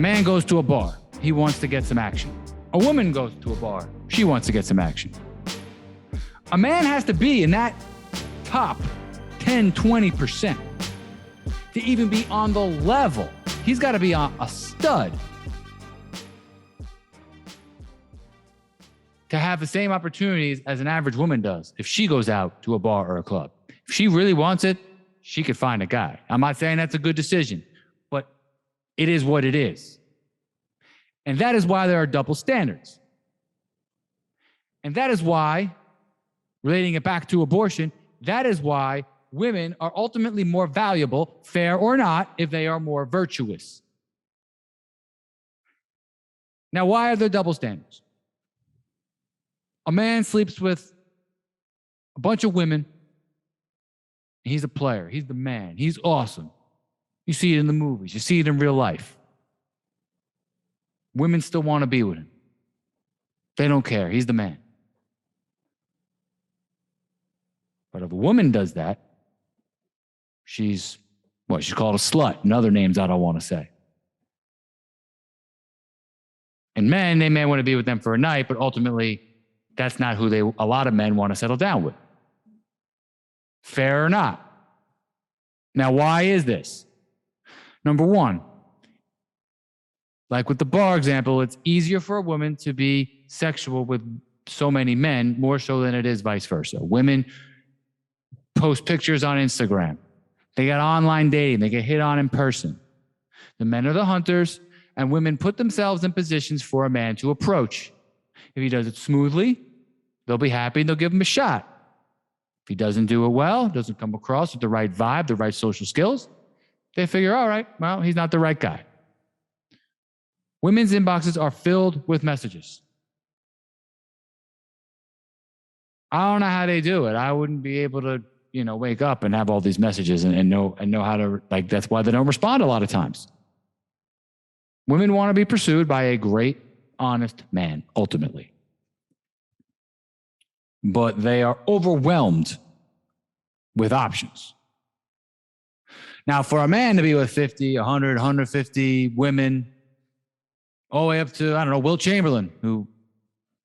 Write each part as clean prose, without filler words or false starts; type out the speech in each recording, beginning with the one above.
A man goes to a bar. He wants to get some action. A woman goes to a bar. She wants to get some action. A man has to be in that top 10, 20% to even be on the level. He's got to be a stud to have the same opportunities as an average woman does if she goes out to a bar or a club. If she really wants it, she could find a guy. I'm not saying that's a good decision, but it is what it is. And that is why there are double standards. And that is why, relating it back to abortion, that is why women are ultimately more valuable, fair or not, if they are more virtuous. Now, why are there double standards? A man sleeps with a bunch of women. He's a player. He's the man. He's awesome. You see it in the movies. You see it in real life. Women still want to be with him. They don't care. He's the man. But if a woman does that, she's called a slut and other names I don't want to say. And men, they may want to be with them for a night, but ultimately, that's not who a lot of men want to settle down with. Fair or not. Now, why is this? Number one, like with the bar example, it's easier for a woman to be sexual with so many men, more so than it is vice versa. Women post pictures on Instagram. They got online dating. They get hit on in person. The men are the hunters, and women put themselves in positions for a man to approach. If he does it smoothly, they'll be happy and they'll give him a shot. If he doesn't do it well, doesn't come across with the right vibe, the right social skills, they figure, all right, well, he's not the right guy. Women's inboxes are filled with messages. I don't know how they do it. I wouldn't be able to, wake up and have all these messages and know how to, that's why they don't respond a lot of times. Women want to be pursued by a great, honest man, ultimately. But they are overwhelmed with options. Now, for a man to be with 50, 100, 150 women, all the way up to, Will Chamberlain, who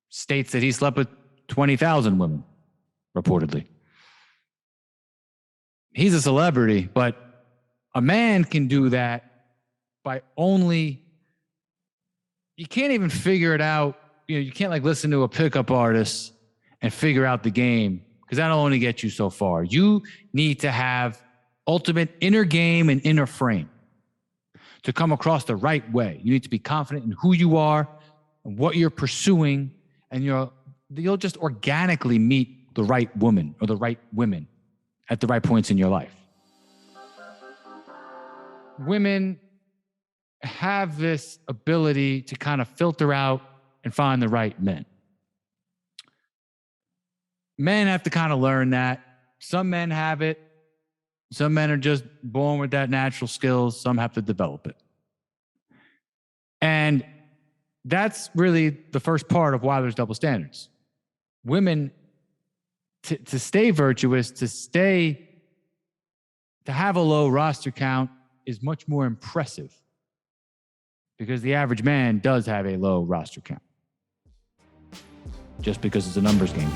states that he slept with 20,000 women, reportedly. He's a celebrity, but a man can do that by only, you can't even figure it out. You can't listen to a pickup artist and figure out the game, because that'll only get you so far. You need to have ultimate inner game and inner frame to come across the right way. You need to be confident in who you are and what you're pursuing, and you'll just organically meet the right woman or the right women at the right points in your life. Women have this ability to kind of filter out and find the right men. Men have to kind of learn that. Some men have it. Some men are just born with that natural skills. Some have to develop it. And that's really the first part of why there's double standards. Women, to stay virtuous, to have a low roster count is much more impressive, because the average man does have a low roster count, just because it's a numbers game.